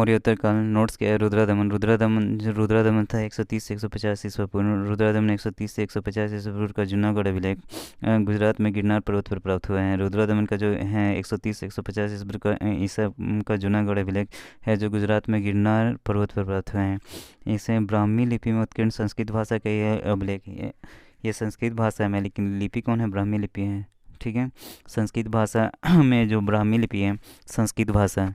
Maurya उत्तरकाल। Notes क्या है? रुद्रादमन था 130 से 150 ईस्वी पूर्व। रुद्रादमन 130 से 150 ईस्वी पूर्व का जूनागढ़ अभिलेख गुजरात में गिरनार पर्वत पर प्राप्त हुआ है। रुद्रादमन का जो है 130 से 150 ईस्वी पूर्व का ईसा का जूनागढ़ अभिलेख है जो गुजरात में गिरनार पर्वत पर प्राप्त हुआ है। इसे ब्राह्मी लिपि में उत्कीर्ण संस्कृत भाषा का यह अभिलेख है। ये संस्कृत भाषा में, लेकिन लिपि कौन है? ब्राह्मी लिपि है। ठीक है, संस्कृत भाषा में जो ब्राह्मी लिपि है, संस्कृत भाषा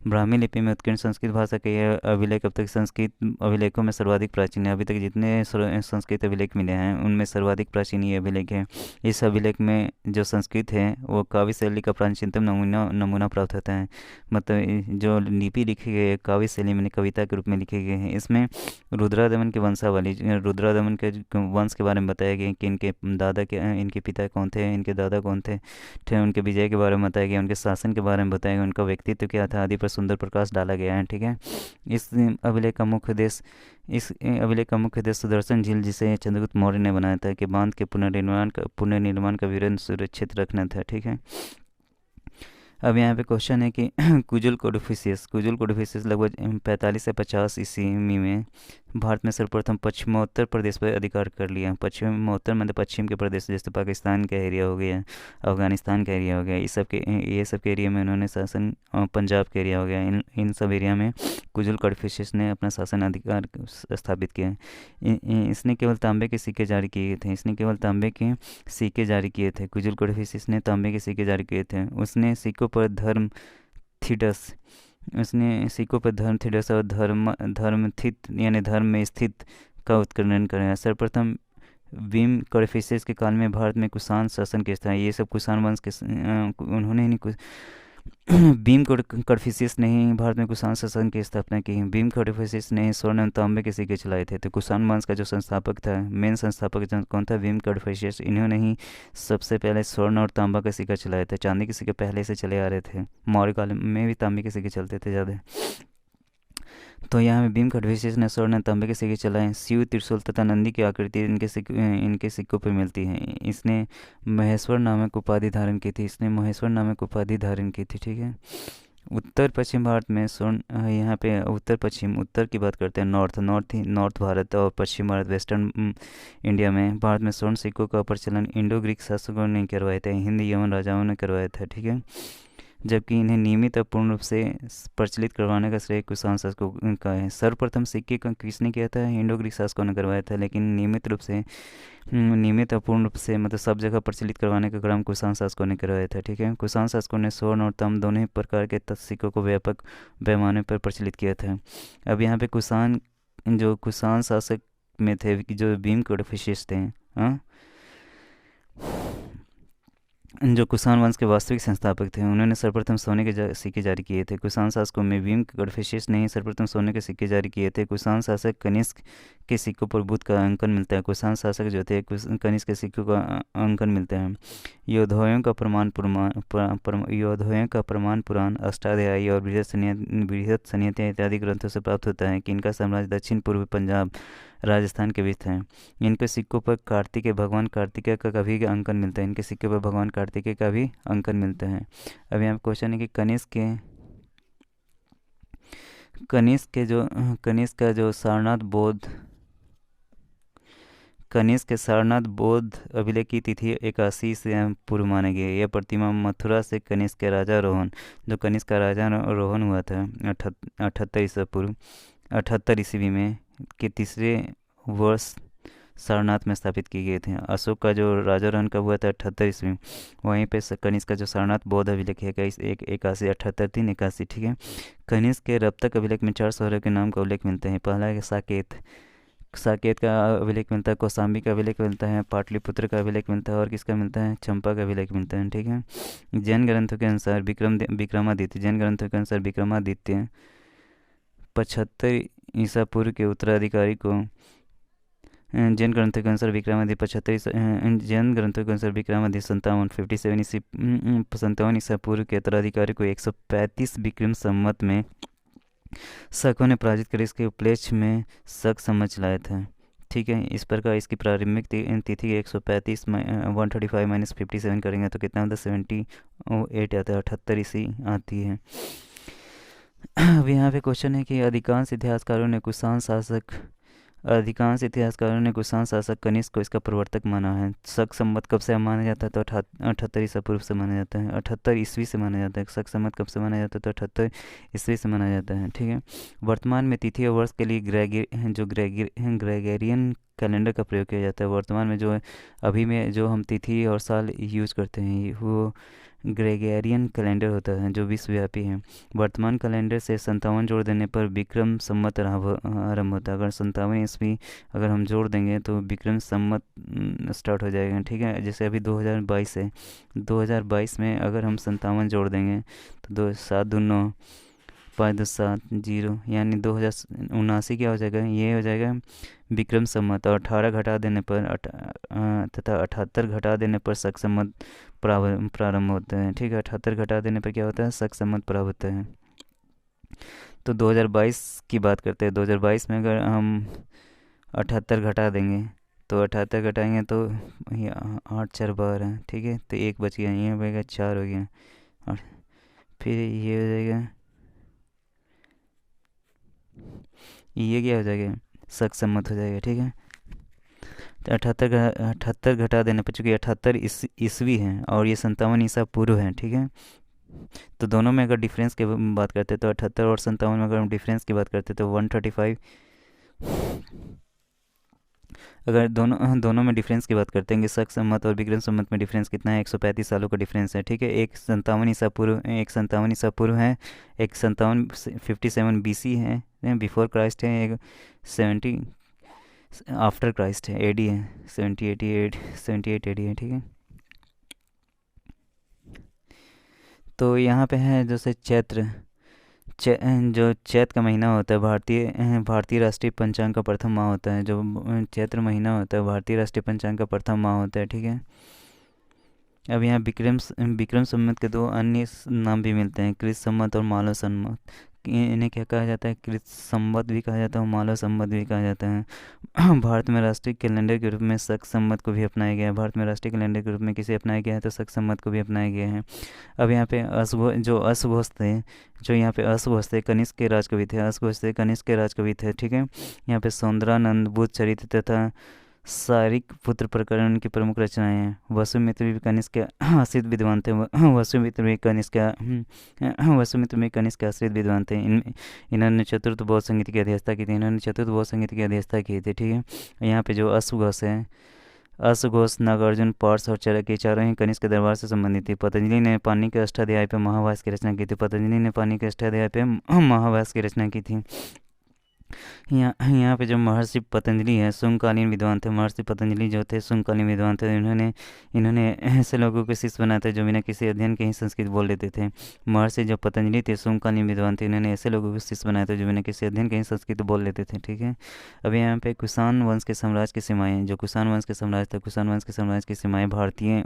ब्राह्मी लिपि में उत्कीर्ण संस्कृत भाषा के यह अभिलेख अब तक संस्कृत अभिलेखों में सर्वाधिक प्राचीन है। अभी तक जितने संस्कृत अभिलेख मिले हैं उनमें सर्वाधिक प्राचीन ये अभिलेख है। इस अभिलेख में जो संस्कृत है वो काव्य शैली का प्राचीनतम नमूना प्राप्त होता है। मतलब जो लिपि लिखी गई है काव्य शैली में, कविता के रूप में लिखी गई है। इसमें रुद्रादमन के वंशावली, रुद्रादमन के वंश के बारे में बताया गया कि इनके पिता कौन थे, इनके दादा कौन थे, उनके विजय के बारे में बताया गया, उनके शासन के बारे में बताया गया, उनका व्यक्तित्व क्या था आदि पर सुंदर प्रकाश डाला गया है। ठीक है, इस अभिलेख का मुख्य उद्देश्य इस अभिलेख का मुख्य उद्देश्य सुदर्शन झील, जिसे चंद्रगुप्त मौर्य ने बनाया था, कि बांध के पुनर्निर्माण का विवरण सुरक्षित रखना था। ठीक है, अब यहाँ पे क्वेश्चन है कि कुजुल कोडोफिसियस लगभग 45 से 50 ईस्वी में भारत में सर्वप्रथम पश्चिमोत्तर प्रदेश पर अधिकार कर लिया। पश्चिमोत्तर मतलब पश्चिम के प्रदेश, जैसे पाकिस्तान का एरिया हो गया, अफगानिस्तान का एरिया हो गया, ये सब के एरिया में उन्होंने शासन, पंजाब का एरिया हो गया, इन सब एरिया में कुजुल कोडोफिसियस ने अपना शासन अधिकार स्थापित किया। इसने केवल तांबे के सिक्के जारी किए थे। कुजुल कोडोफिसियस ने तांबे के सिक्के जारी किए थे। उसने सिक्कों पर थीडस और धर्मथित यानी धर्म में स्थित का उत्खनन कराया। सर्वप्रथम भीम कोडोफिसियस के काल में भारत में कुषाण शासन के स्थान, ये सब कुषाण वंश के उन्होंने नहीं भीम कोडोफिसियस ने ही भारत में कुषाण शासन की स्थापना की। भीम कोडोफिसियस ने स्वर्ण और तांबे के सिक्के चलाए थे। तो कुषाण वंश का जो संस्थापक था, मेन संस्थापक कौन था? भीम कोडोफिसियस। इन्होंने ही सबसे पहले स्वर्ण और तांबा का सिक्का चलाया था। चांदी के सिक्के पहले से चले आ रहे थे, मौर्य काल में भी तांबे के सिक्के चलते थे ज़्यादा। तो यहाँ में भीम कोडोफिसियस ने स्वर्ण तांबे के सिक्के चलाए। शिव, त्रिशूल तथा नंदी की आकृति इनके सिक्कों पर मिलती है। इसने महेश्वर नामक उपाधि धारण की थी। ठीक है, उत्तर पश्चिम भारत में स्वर्ण, यहाँ पे उत्तर की बात करते हैं, नॉर्थ भारत और पश्चिम भारत, वेस्टर्न इंडिया में भारत में स्वर्ण सिक्कों का प्रचलन इंडो ग्रीक शासकों ने करवाया था, हिंद यवन राजाओं ने करवाया था। ठीक है, जबकि इन्हें नियमित और पूर्ण रूप से प्रचलित करवाने का श्रेय कुषाण शासकों का है। सर्वप्रथम सिक्के का किसने किया था? इंडो ग्रीक शासकों ने करवाया था, लेकिन नियमित और पूर्ण रूप से मतलब सब जगह प्रचलित करवाने का क्रम कुषाण शासकों ने करवाया था। ठीक है, कुषाण शासकों ने स्वर्ण और तांबा दोनों ही प्रकार के सिक्कों को व्यापक पैमाने पर प्रचलित किया था। अब यहाँ पे कुषाण शासक में थे कि जो भीम कोडोफिसियस थे, हाँ, जो कुषाण वंश के वास्तविक संस्थापक थे, उन्होंने सर्वप्रथम सोने के सिक्के जारी किए थे। कुषाण शासकों में भीम कोडोफिसियस ने ही सर्वप्रथम सोने के सिक्के जारी किए थे। कुषाण शासक कनिष्क के सिक्कों पर बुद्ध का अंकन मिलता है। कुषाण शासक जो थे कनिष्क के सिक्कों का अंकन मिलता है। योद्धाओं का प्रमाण पुराण, अष्टाध्यायी और बृहद संहिता इत्यादि ग्रंथों से प्राप्त होता है कि इनका साम्राज्य दक्षिण पूर्वी पंजाब, राजस्थान के बीच है। इनके सिक्कों पर भगवान कार्तिकेय का भी अंकन मिलता है। अब यहाँ क्वेश्चन है कि कनिष्क का जो सारनाथ बौद्ध अभिलेख की तिथि 81 से पूर्व मानी गई है। यह प्रतिमा मथुरा से कनिष्क के राजा रोहन हुआ था 78 ईस्वी में के तीसरे वर्ष सारनाथ में स्थापित किए गए थे। अशोक का जो राजा रोहन कब हुआ था? 78 ईस्वी। वहीं पे कनिष्क का जो सारनाथ बौद्ध अभिलेख है 81। ठीक है, कनिष्क के रप्तक अभिलेख में 4 शहरों के नाम का उल्लेख मिलते हैं। पहला है साकेत का अभिलेख मिलता है, कौशाम्बी का अभिलेख मिलता है, पाटलिपुत्र का अभिलेख मिलता है और किसका मिलता है? चंपा का अभिलेख मिलता है। ठीक है, जैन ग्रंथों के अनुसार विक्रमादित्य 75 ईसा पूर्व के उत्तराधिकारी को जैन ग्रंथों के अनुसार विक्रमादित्य 57 ईसा पूर्व के उत्तराधिकारी को 135 विक्रम संवत में शकों ने पराजित कर इसके उपलक्ष्य में शक समझ लाया था। ठीक है, इस प्रकार इसकी प्रारंभिक तिथि 135 135 - 57 करेंगे तो कितना होता है? 78 आता है, 78 ईस्वी आती है। अब यहाँ पे क्वेश्चन है कि अधिकांश इतिहासकारों ने कुषाण शासक कनिष्क को इसका प्रवर्तक माना है। शक संवत कब से माना जाता है? तो 78 ईसा पूर्व से माना जाता है, 78 ईस्वी से माना जाता है। शक संवत कब से माना जाता है? तो 78 ईस्वी से माना जाता है, ठीक है। वर्तमान में तिथि और वर्ष के लिए ग्रेगेरियन कैलेंडर का प्रयोग किया जाता है। वर्तमान में जो है, अभी में जो हम तिथि और साल यूज करते हैं वो ग्रेगेरियन कैलेंडर होता है जो विश्वव्यापी है। वर्तमान कैलेंडर से 57 जोड़ देने पर विक्रम संवत आरंभ होता है। अगर 57 ईस्वी अगर हम जोड़ देंगे तो विक्रम संवत स्टार्ट हो जाएगा, ठीक है। जैसे अभी 2022 है, 2022 में अगर हम 57 जोड़ देंगे तो 2 7 2 9 5 2 7 0 यानी 2079 क्या हो जाएगा? ये हो जाएगा विक्रम संवत। और 18 घटा देने पर तथा 78 घटा देने पर शक संवत प्रारंभ होते हैं, ठीक है। 78 घटा देने पर क्या होता है? शक संवत प्रारंभ होते हैं। तो 2022 की बात करते हैं। 2022 में अगर हम 78 घटा देंगे तो 78 घटाएंगे तो ये 8 4 12 है, ठीक है। तो एक बच गया, ये हो गया 4 हो गया, और फिर ये हो जाएगा, ये क्या हो जाएगा? शक सम्मत हो जाएगा, ठीक है। तो 78 घटा देने पर, चूँकि 78 ईस्वी है और ये 57 ईसा पूर्व है, ठीक है। तो दोनों में अगर डिफरेंस की बात करते हैं तो 78 और 57 में अगर हम डिफरेंस की बात करते हैं तो 135। अगर दोनों में डिफरेंस की बात करते हैं कि शक सम्मत और विक्रम सम्मत में डिफरेंस कितना है? 135 सालों का डिफरेंस है, ठीक है। एक 57 ईसा पूर्व, एक 57 ईसा पूर्व है, एक 57 BC है, बिफोर क्राइस्ट है, एक 70 आफ्टर क्राइस्ट है, एडी है, 78 एडी है, ठीक है। तो यहाँ पे है जैसे चे, जो चैत का महीना होता है, भारतीय राष्ट्रीय पंचांग का प्रथम माह होता है। जो चैत्र महीना होता है भारतीय राष्ट्रीय पंचांग का प्रथम माह होता है, ठीक है। अब यहाँ विक्रम संवत के दो अन्य नाम भी मिलते हैं, कृत संवत और मालव संवत। इन्हें क्या कहा जाता है? कृत संवत भी कहा जाता है और मालव संवत भी कहा जाता है। भारत में राष्ट्रीय कैलेंडर के रूप में शक संवत को भी अपनाया गया है। भारत में राष्ट्रीय कैलेंडर के रूप में किसे अपनाया गया है? तो शक संवत को भी अपनाया गया है। अब यहाँ पे अश्वघोष थे, कनिष्क के राजकवि थे। अश्वघोष थे कनिष्क के राजकवि थे, ठीक है। यहाँ पे सौंदरानंद, बुद्ध चरित्र तथा सारिक पुत्र प्रकरण की प्रमुख रचनाएं हैं। वसुमित्र भी कनिष्क के आश्रित विद्वान थे। वसुमित्र भी कनिष्क के आश्रित विद्वान थे। इन्होंने चतुर्थ बौद्ध संगीत की अध्यक्षता की थी, ठीक है। यहाँ पे जो अश्वघोष, नागार्जुन, पार्स और चरक, ये चारों ही कनिष्क के दरबार से संबंधित थे। पतंजलि ने पानी के अष्टाध्याय पर महाभाष्य की रचना की थी। यहाँ पे जो महर्षि पतंजलि है शुंगकालीन विद्वान थे। महर्षि पतंजलि जो थे शुंगकालीन विद्वान थे। इन्होंने ऐसे लोगों को शिष्य बनाए थे जो बिना किसी अध्ययन के ही संस्कृत बोल लेते थे। महर्षि जो पतंजलि थे शुंगकालीन विद्वान थे। इन्होंने ऐसे लोगों को शिष्य बनाए थे जो बिना किसी अध्ययन के ही संस्कृत बोल लेते थे, ठीक है। अब यहाँ पे कुषाण वंश के साम्राज्य की सीमाएँ, जो कुषाण वंश के साम्राज्य था, कुषाण वंश के साम्राज्य की सीमाएँ भारतीय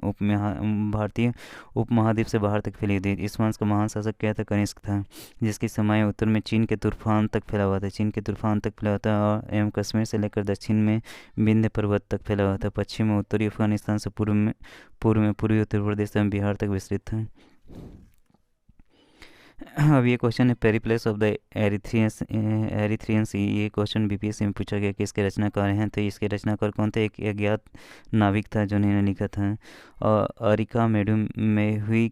उपमहाद्वीप से बाहर तक फैली थी। इस वंश का महान शासक क्या था? कनिष्क था, जिसकी सीमाएँ उत्तर में चीन के तुर्फान तक फैला हुआ था और एवं कश्मीर से लेकर दक्षिण में विंध्य पर्वत तक फैला हुआ था। पश्चिम में उत्तरी अफगानिस्तान से पूर्व में पूर्वी उत्तर प्रदेश एवं बिहार तक विस्तृत था। अब ये क्वेश्चन है पेरिप्लस ऑफ द एरिथ्रियन सी। ये क्वेश्चन बीपीएससी में पूछा गया कि इसके रचनाकार हैं, तो इसके रचनाकार कौन थे? एक अज्ञात नाविक था जो इन्होंने लिखा था। और अरिका मेडुम में हुई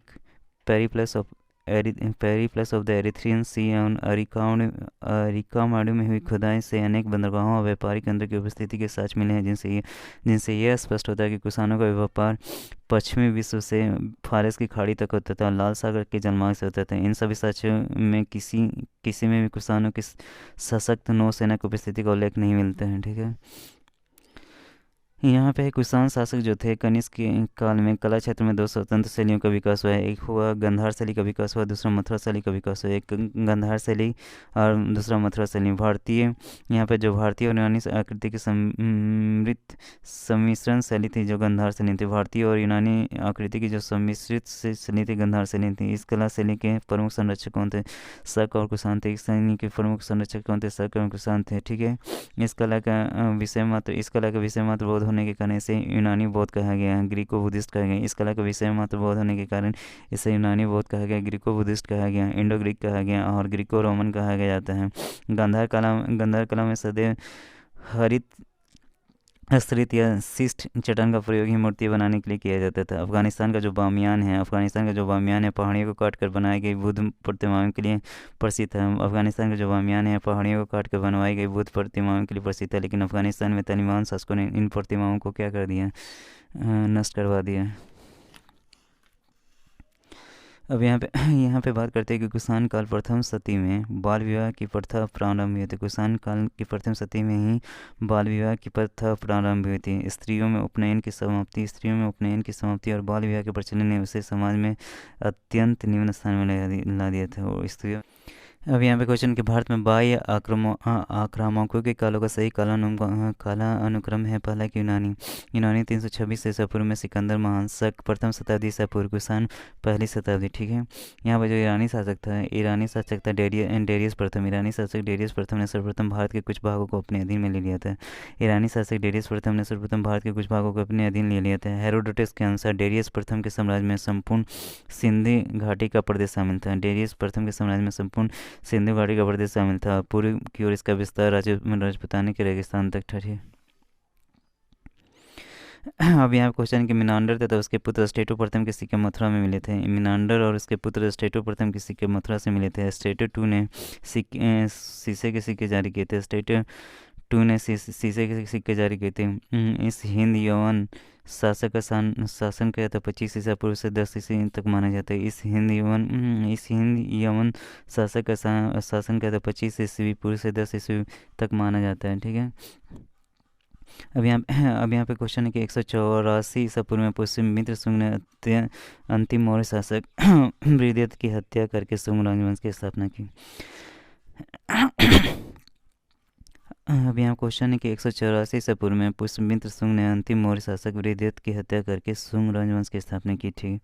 पेरिप्लस ऑफ द एरिथ्रियन सी एवं अरिकामाडू में हुई खुदाई से अनेक बंदरगाहों और व्यापारिक केंद्र की उपस्थिति के साक्ष्य मिले हैं, जिनसे यह स्पष्ट होता है कि कुषाणों का व्यापार पश्चिमी विश्व से फारस की खाड़ी तक होता था, लाल सागर के जलमार्ग से होता था। इन सभी साक्ष्यों में किसी में भी कुषाणों की सशक्त नौसेना की उपस्थिति का उल्लेख नहीं मिलता है, ठीक है। यहाँ पे कुषाण शासक जो थे कनिष्क के काल में कला क्षेत्र में दो स्वतंत्र शैलियों का विकास हुआ है। एक हुआ गंधार शैली का विकास हुआ, दूसरा मथुरा शैली का विकास हुआ। एक गंधार शैली और दूसरा मथुरा शैली। यहाँ पे जो भारतीय और यूनानी आकृति की समृद्ध सम्मिश्रण शैली थी जो गंधार शैली थी। भारतीय और यूनानी आकृति की जो सम्मिश्रित शैली थी गंधार शैली थी। इस कला शैली के प्रमुख संरक्षक कौन थे? शक और कुषाण थे। इस शैली के प्रमुख संरक्षक कौन थे? शक और कुषाण थे, ठीक है। इस कला का विषय मात्र बौद्ध होने के कारण इसे यूनानी बौद्ध कहा गया, ग्रीको बुद्धिस्ट कहा गया। इस कला का विषय मात्र बौद्ध होने के कारण इसे यूनानी बौद्ध कहा गया, ग्रीको बुद्धिस्ट कहा गया, इंडो ग्रीक कहा गया और ग्रीको रोमन कहा गया जाता है। गांधार कला में सदैव हरित स्तरित या शिष्ट चट्टान का प्रयोग ही मूर्ति बनाने के लिए किया जाता था। अफगानिस्तान का जो बामियान है पहाड़ियों को काट कर बनाई गई बुद्ध प्रतिमाओं के लिए प्रसिद्ध है। अफगानिस्तान का जो बामियान है पहाड़ियों को काट कर बनवाई गई बुद्ध प्रतिमाओं के लिए प्रसिद्ध है, लेकिन अफगानिस्तान में तालिबान शासकों ने इन प्रतिमाओं को क्या कर दिया, नष्ट करवा दिया। अब यहाँ पे बात करते हैं कि कुषाण काल प्रथम शती में बाल विवाह की प्रथा प्रारंभ हुई थी। कुषाण काल की प्रथम शती में ही बाल विवाह की प्रथा प्रारंभ हुई थी। स्त्रियों में उपनयन की समाप्ति और बाल विवाह के प्रचलन ने उसे समाज में अत्यंत निम्न स्थान में ला दिया था। और स्त्रियों अब यहाँ पे क्वेश्चन कि भारत में बाह्य आक्रामकों के कालों का सही काला अनुक्रम है। पहला कि यूनानी 326 ईसा पूर्व में सिकंदर महान, शक प्रथम शताब्दी ईसा पूर्व, कुषाण पहली शताब्दी। ठीक है, यहाँ पर जो ईरानी शासक था डेरियस प्रथम। ईरानी शासक डेरियस प्रथम ने सर्वप्रथम भारत के कुछ भागों को अपने अधीन में ले लिया था। हेरोडोटस के अनुसार डेरियस प्रथम के साम्राज्य में संपूर्ण सिंधी घाटी का प्रदेश शामिल था। सिंधु घाटी का प्रदेश शामिल था। पूर्व की ओर इसका विस्तार राजपूताना के रेगिस्तान तक था। अब यहाँ क्वेश्चन कि मिनांडर तथा उसके पुत्र स्टेटो प्रथम के सिक्के मथुरा में मिले थे। मिनांडर और उसके पुत्र स्टेटो प्रथम के सिक्के मथुरा से मिले थे। स्टेटो टू ने शीशे के सिक्के जारी किए थे। शीशे के सिक्के जारी किए थे। इस हिंद यवन शासक का शासन किया था 25 ईसा पूर्व से 10 ईसा तक माना जाता है। इस हिंद यवन शासक का शासन किया था 25 ईस्वी पूर्व से 10 ईस्वी तक माना जाता है। ठीक है, अब यहाँ पे क्वेश्चन है कि 184 ईसा पूर्व में पुष्यमित्र शुंग ने अंतिम मौर्य शासक बृहद्रथ की हत्या करके शुंग राजवंश की स्थापना की। अब यहाँ क्वेश्चन है कि 184 ईसा पूर्व में पुष्यमित्र शुंग ने अंतिम मौर्य शासक बृहद्रथ की हत्या करके शुंग राजवंश की स्थापना की थी।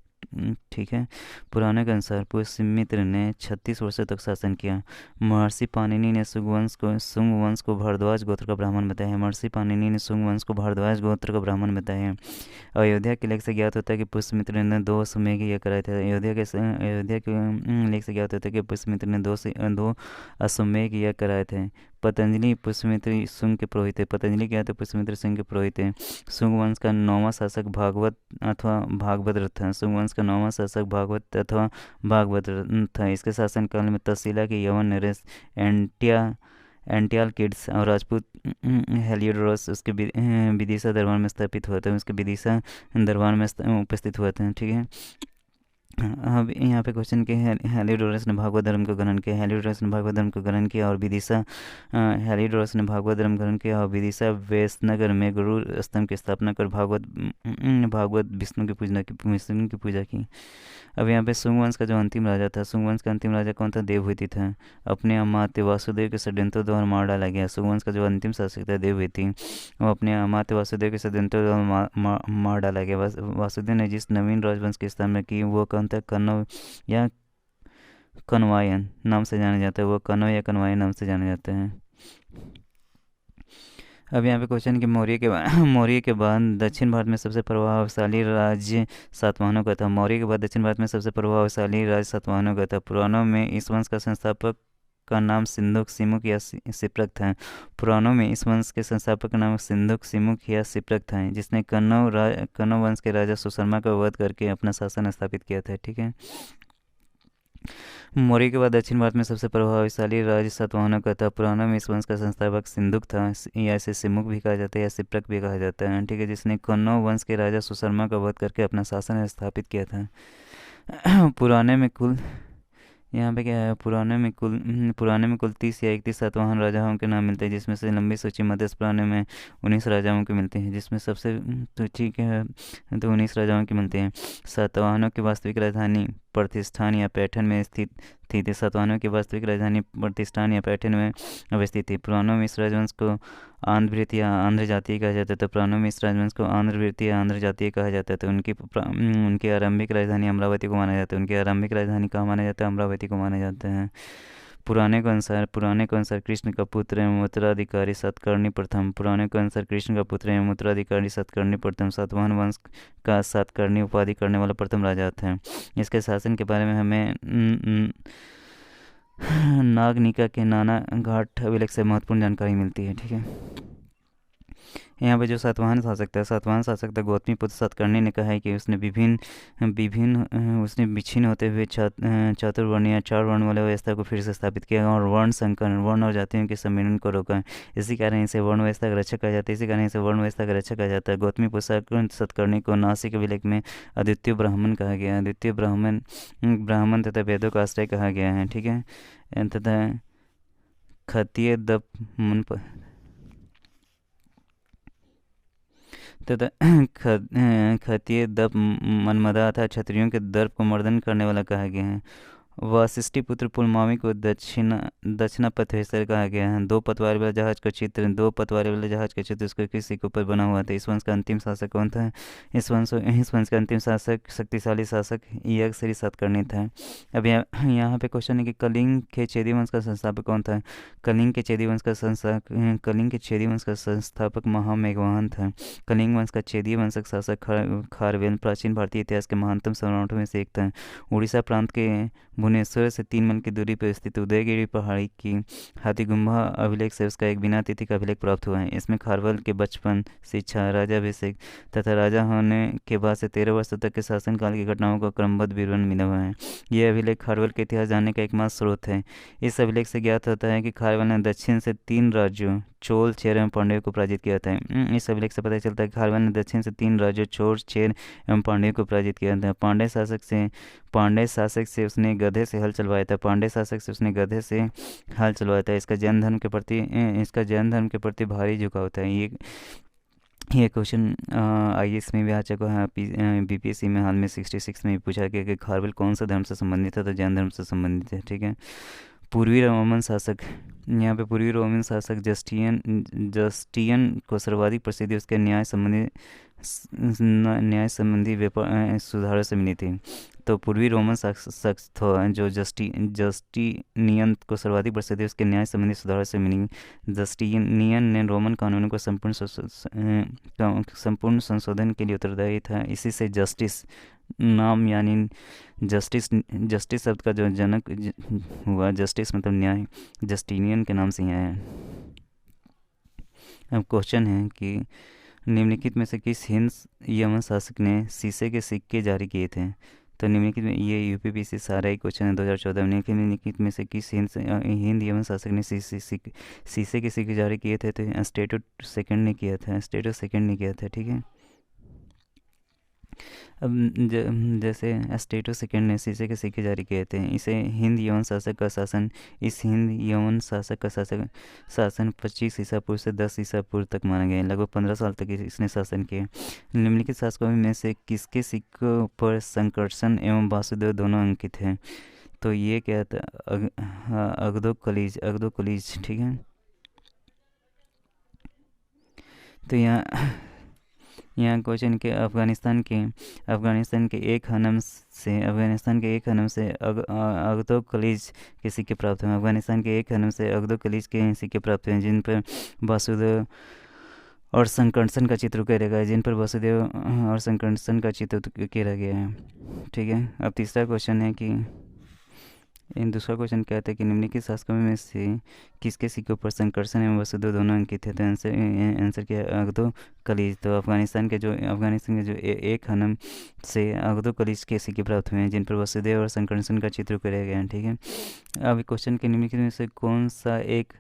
ठीक है, पुराने के अनुसार पुष्यमित्र ने 36 वर्षों तक शासन किया। महर्षि पाणिनि ने शुंग वंश को भारद्वाज गोत्र का ब्राह्मण बताया। अयोध्या के लेख से ज्ञात होता है कि पुष्यमित्र ने 2 अश्वमेध यज्ञ कराए थे। अयोध्या के लेख से ज्ञात होता है कि पुष्यमित्र ने 2 अश्वमेध यज्ञ कराए थे। पतंजलि पुष्यमित्र शुंग के पुरोहित थे। शुंग वंश का 9वां शासक भागवत अथवा भागवत था। इसके शासनकाल में तक्षशिला के यवन नरेश एंटियालकिड्स और राजपूत हेलियोडोरस उसके विदिशा दरबार में स्थापित हुआ था। उपस्थित हुआ था। ठीक है, अब यहाँ पे क्वेश्चन के हेलियोडोरस ने भागवत धर्म को ग्रहण किया। और विदिशा वैसनगर में गुरु स्तंभ की स्थापना कर भागवत विष्णु की पूजा की। अब यहाँ पे शुंग वंश का जो अंतिम राजा कौन था? देवहूति था। अपने अमात्य वासुदेव के षड्यंत्रों द्वारा मार डाला गया। शुंग वंश का जो अंतिम शासक था देवहूति, वो अपने अमात्य वासुदेव के षड्यंत्रों द्वारा मार डाला गया। वासुदेव ने जिस नवीन राजवंश की स्थापना की वो कौन था? कन्नव या कनवायन नाम से जाना जाता है। अब यहाँ पे क्वेश्चन कि मौर्य के बाद दक्षिण भारत में सबसे प्रभावशाली राज्य सातवाहनों का था। पुराणों में इस वंश का संस्थापक का नाम सिंधुक सिमुक या सिप्रक था। जिसने कन्नव वंश के राजा सुशर्मा का वध करके अपना शासन स्थापित किया था। ठीक है, मौर्य के बाद दक्षिण भारत में सबसे प्रभावशाली राज्य सातवाहनों का था। पुराणों में इस वंश का संस्थापक सिंधुक था, या इसे सिमुक भी कहा जाता है या सिप्रक भी कहा जाता है। ठीक है, जिसने कन्नव वंश के राजा सुशर्मा का वध करके अपना शासन स्थापित किया था। पुराने में कुल यहाँ पे क्या है? पुराने में कुल 30 या 31 सातवाहन राजाओं के नाम मिलते हैं, जिसमें से लंबी सूची मध्य पुराने में 19 राजाओं के मिलते हैं, जिसमें सबसे तो ठीक है तो 19 राजाओं की मिलते हैं। सातवाहनों की वास्तविक राजधानी प्रतिष्ठान या पैठन में स्थित थी। सातवाहनों की वास्तविक राजधानी प्रतिष्ठान या पैठन में अवस्थित थी। पुराणों में इस राजवंश को आंध्रवृत्त या आंध्र जातीय कहा जाता था। उनकी आरंभिक राजधानी अमरावती को माना जाता है। अमरावती को माना जाता है। पुराने को अनुसार कृष्ण का पुत्र एवं उत्तराधिकारी सातकर्णी प्रथम। पुराने के अनुसार कृष्ण का पुत्र एवं उत्तराधिकारी सातकर्णी प्रथम सातवाहन वंश का सातकर्णी उपाधि करने वाला प्रथम राजा था। इसके शासन के बारे में हमें नागनिका के नाना घाट अभिलेख से महत्वपूर्ण जानकारी मिलती है। ठीक है, यहाँ पे जो सातवाहन शासक था गौतमी पुत्र सातकर्णी ने कहा है कि उसने विभिन्न विभिन्न उसने विच्छिन्न होते हुए चातुर्वर्ण या चार वर्ण वाले व्यवस्था को फिर से स्थापित किया और वर्ण संकरण, वर्ण और जातियों के सम्मेलन को रोका। इसी कारण इसे वर्ण व्यवस्था का रक्षक कहा जाता है। इसी कारण इसे वर्ण व्यवस्था का रक्षक कहा जाता है। गौतमी पुत्र सातकर्णी को नासिक अभिलेख में अद्वितीय ब्राह्मण कहा गया है। अद्वितीय ब्राह्मण तथा वेदों का आश्रय कहा गया है। ठीक है, तथा खतीय दप तथा खतीय दप मनमदा तथा क्षत्रियों के दर्प को मर्दन करने वाला कहा गया है। वशिष्ठी पुत्र पुलमावी को दक्षिणा पथेसर कहा गया है। दो पतवार वाले जहाज का चित्र उसके किसी के ऊपर बना हुआ था। इस वंश का अंतिम शासक कौन था? इस वंश का अंतिम शासक शक्तिशाली शासक यज्ञश्री सातकर्णी था। अब यहाँ पे क्वेश्चन है कि कलिंग के चेदी वंश का संस्थापक कौन था? कलिंग के चेदी वंश का संस्थापक महामेघवाहन था। कलिंग वंश का चेदी वंशक शासक खारवेल प्राचीन भारतीय इतिहास के महानतम सम्राटों में से एक था। उड़ीसा प्रांत के भुवनेश्वर से 3 मील की दूरी पर स्थित उदयगिरी पहाड़ी की हाथीगुम्बा अभिलेख से उसका एक बिना तिथि का अभिलेख प्राप्त हुआ है। इसमें खारवेल के बचपन, शिक्षा, राजाभिषेक तथा राजा होने के बाद से 13 वर्षों तक के शासनकाल की घटनाओं का क्रमबद्ध विवरण मिला हुआ है। यह अभिलेख खारवेल के इतिहास जानने का एकमात्र स्रोत है। इस अभिलेख से ज्ञात होता है कि खारवेल ने दक्षिण से 3 राज्यों चोल, चेर एवं पांड्यों को पराजित किया था। इस अभिलेख से पता चलता है कि खारवेल ने दक्षिण से 3 राज्यों चोल, चेर एवं पांड्यों को पराजित किया था। पांड्य शासक से उसने गधे से हल चलवाया था। इसका जैन धर्म के प्रति भारी झुकाव था। ये क्वेश्चन आईएएस में भी आ चुका है। बीपीएससी में हाल में 66 में भी पूछा गया कि खारवेल कौन सा धर्म से संबंधित था, तो जैन धर्म से संबंधित है। ठीक है, पूर्वी रोमन शासक, यहाँ पे पूर्वी रोमन शासक जस्टियन को सर्वाधिक प्रसिद्धि उसके न्याय संबंधी सुधारों से मिली थी। तो पूर्वी रोमन शासक जो जस्टिनियन को सर्वाधिक प्रसिद्धि उसके न्याय संबंधी सुधारों से मिली। जस्टिनियन ने रोमन कानूनों को संपूर्ण संशोधन के लिए उत्तरदायी था। इसी से जस्टिस नाम यानी जस्टिस शब्द का जो जनक हुआ, जस्टिस मतलब न्याय, जस्टिनियन के नाम से ही आया है। अब क्वेश्चन है कि निम्नलिखित में से किस हिंद यमन शासक ने शीशे के सिक्के जारी किए थे? तो निम्नलिखित में, ये यूपीपीसी सारा ही क्वेश्चन है 2014 में। निम्नलिखित में से किस हिंद यमन शासक ने शीशे के सिक्के जारी किए थे? तो स्टेटो सेकंड ने किया था। ठीक है, अब जैसे स्टेटो सेकंड ने शीशे के सिक्के जारी किए थे। इस हिंद यवन शासक का शासन 25 ईसा पूर्व से 10 ईसा पूर्व तक माना गया। लगभग 15 साल तक इसने शासन किया। निम्नलिखित शासकों में से किसके सिक्कों पर संकर्षण एवं वासुदेव दोनों अंकित हैं? तो ये क्या था? अगदो कलीज। ठीक है, तो यहाँ क्वेश्चन के अफगानिस्तान के एक हनम से अगदो कलीज के सिक्के प्राप्त हुए। अफगानिस्तान के एक हनम से अगदो कलीज के सिक्के प्राप्त हुए जिन पर वासुदेव और संकर्षण का चित्र उकेरा गया है। ठीक है, अब तीसरा क्वेश्चन है कि दूसरा क्वेश्चन कहता है कि निम्नलिखित शासकों में से किसके सिक्कों पर संकर्षण एवं वसुदेव दोनों अंकित है? तो आंसर क्या है? अगदो कलीज। तो अफगानिस्तान के जो एक हनम से अगदो कलीज के सिक्के प्राप्त हुए हैं जिन पर वसुदेव और संकर्षण का चित्र उकेरा गया है। ठीक है, अब क्वेश्चन के निम्नलिखित में से कौन सा एक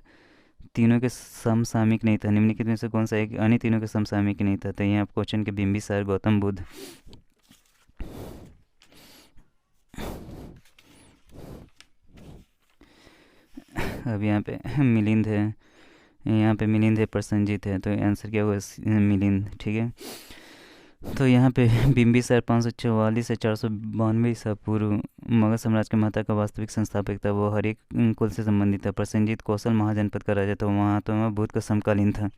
तीनों के समसामयिक नहीं था? निम्नलिखित में से कौन सा एक अन्य तीनों के समसामयिक नहीं था? तो यहाँ क्वेश्चन के बिंबिसार, गौतम बुद्ध, अब यहाँ पे मिलिंद है, प्रसन्नजीत है। तो आंसर क्या हुआ? मिलिंद। ठीक है, तो यहाँ पे बिंबिसार 544 से 492 ईसा पूर्व मगध साम्राज्य के महत्ता का वास्तविक संस्थापक था। वो हर एक कुल से संबंधित था। प्रसन्नजीत कौशल महाजनपद का राजा था। महात्मा बुद्ध का समकालीन था।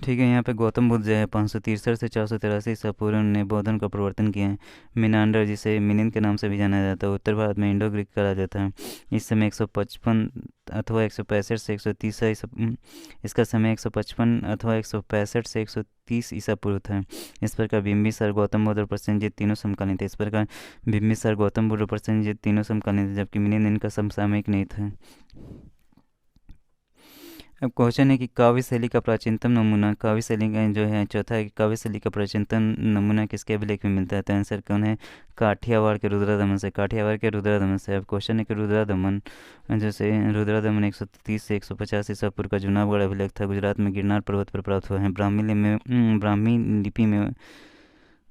ठीक है। यहाँ पे गौतम बुद्ध जो है 563 से 483 ईसा पूर्व ने बौद्धन का प्रवर्तन किया है। मिनांडर, जिसे मिलिंद के नाम से भी जाना जाता है, उत्तर भारत में इंडो ग्रीक कहा जाता है। इस समय 155 अथवा 165 से 130 ईसा इसका समय 155 अथवा 165 से 130 ईसा पूर्व था। इस प्रकार बिम्बिसार, गौतम बुद्ध और प्रसेनजीत तीनों समकालीन थे। इस प्रकार बिम्बिसार, गौतम बुद्ध और प्रसेनजीत तीनों समकालीन थे, जबकि मिलिंद इनका समसामयिक नहीं था। अब क्वेश्चन है कि काव्य शैली का प्राचीनतम नमूना, काव्य शैली का जो है चौथा है कि काव्य शैली का प्राचीनतम नमूना किसके अभिलेख में मिलता है? तो आंसर कौन है? काठियावाड़ के रुद्रदमन से, काठियावाड़ के रुद्रदमन से। अब क्वेश्चन है कि रुद्रदमन, जैसे रुद्रदमन 130 से 150 ईसा पूर्व का जूनागढ़ अभिलेख था, गुजरात में गिरनार पर्वत पर प्राप्त हुआ है। ब्राह्मी लिपि में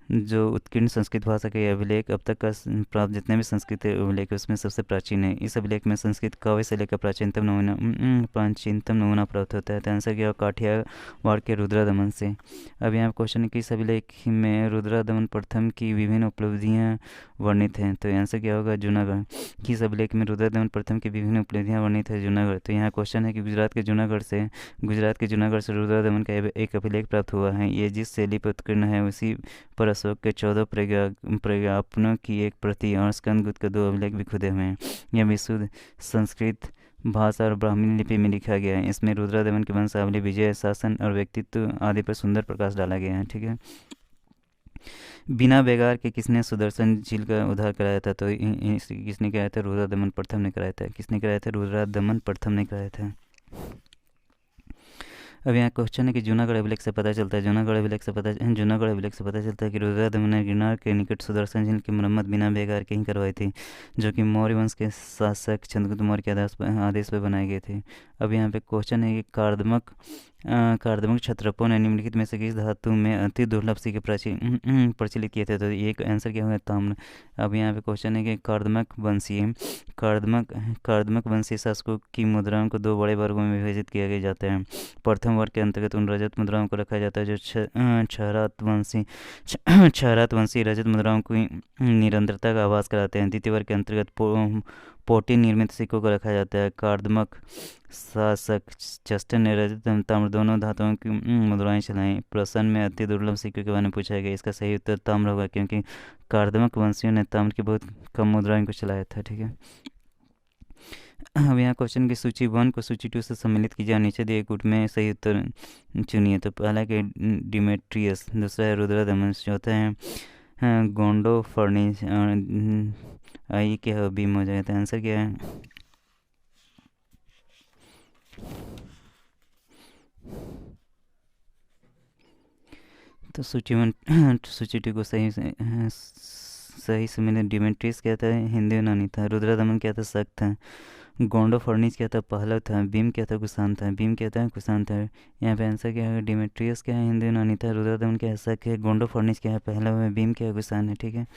जो उत्कीर्ण संस्कृत भाषा के अभिलेख अब तक का प्राप्त जितने भी संस्कृत अभिलेख है उसमें सबसे प्राचीन है। इस अभिलेख में संस्कृत काव्य से लेकर प्राचीनतम नमूना प्राप्त होता है। तो आंसर क्या? काठियावाड़ के रुद्रदमन से। अब यहाँ क्वेश्चन है कि इस अभिलेख में रुद्रदमन प्रथम की विभिन्न उपलब्धियाँ वर्णित हैं। तो आंसर क्या होगा? जूनागढ़। किस अभिलेख में रुद्रदमन प्रथम की विभिन्न उपलब्धियाँ वर्णित है? जूनागढ़। तो यहाँ क्वेश्चन है कि गुजरात के जूनागढ़ से रुद्रदमन का एक अभिलेख प्राप्त हुआ है। ये जिस शैली पर उत्कीर्ण है उसी पर अशोक के 14 प्रज्ञापनों की एक प्रति और स्कंदगुप्त के 2 अभिलेख भी खुदे हुए हैं। यह भी शुद्ध संस्कृत भाषा और ब्राह्मी लिपि में लिखा गया है। इसमें रुद्रदमन की वंशावली, विजय, शासन और व्यक्तित्व आदि पर सुंदर प्रकाश डाला गया है। ठीक है। बिना बेगार के किसने सुदर्शन झील का उद्धार कराया था? तो किसने कराया था? रुद्रदमन प्रथम ने कराया था। किसने कराया था? रुद्रदमन प्रथम ने कराया था। अब यहाँ क्वेश्चन है कि जूनागढ़ अभिलेख से पता चलता है कि रुद्रदमन ने गिरनार के निकट सुदर्शन झील की मरम्मत बिना बेगार के ही करवाई थी, जो कि मौर्य वंश के शासक चंद्रगुप्त मौर्य के आदेश पर बनाए गए थे। अब यहाँ पे क्वेश्चन है कि कार्दमक क्षत्रपों ने निम्नलिखित में से किस धातु में अति दुर्लभ सिक्के प्रचलित किए थे? तो एक आंसर क्या होगा? ताम्र। अब यहाँ पे क्वेश्चन है कि कार्दमक वंशीय शासकों की मुद्राओं को 2 बड़े वर्गों में विभाजित किया जाता है। प्रथम वर्ग के अंतर्गत उन रजत मुद्राओं को रखा जाता है जो क्षहरात वंशी रजत मुद्राओं की निरंतरता का आभास कराते हैं। द्वितीय वर्ग के अंतर्गत पोटी निर्मित सिक्कों को रखा जाता है। कार्दमक शासक चस्टन ने रजत एवं ताम्र दोनों धातुओं की मुद्राएं चलाई। प्रश्न में अति दुर्लभ सिक्कों के बारे में पूछा गया। इसका सही उत्तर ताम्र होगा, क्योंकि कार्दमक वंशियों ने ताम्र की बहुत कम मुद्राएं को चलाया था। ठीक है। अब यहाँ क्वेश्चन की सूची 1 को सूची 2 से सम्मिलित कीजिए, नीचे दिए गुट में सही उत्तर चुनिए। तो पहला है डिमेट्रियस, दूसरा है रुद्रदमन, चौथा है गोंडो फर्निश और आई क्या बीम हो जाएगा। तो आंसर क्या है? तो सूची 2 को सही सम्मिलित। डिमेट्रियस क्या था? हिंदू यूनानी था। रुद्रदमन क्या था? शक था। गोंडो फर्निश क्या था? पहलव था। भीम क्या था? कुषाण था। यहाँ पे आंसर क्या है? डिमेट्रियस क्या है? हिंदू यूनानी था। रुद्रदमन क्या है? शक है। गोंडो फर्निश क्या है? पहलव है। भीम क्या है? कुषाण है। ठीक है।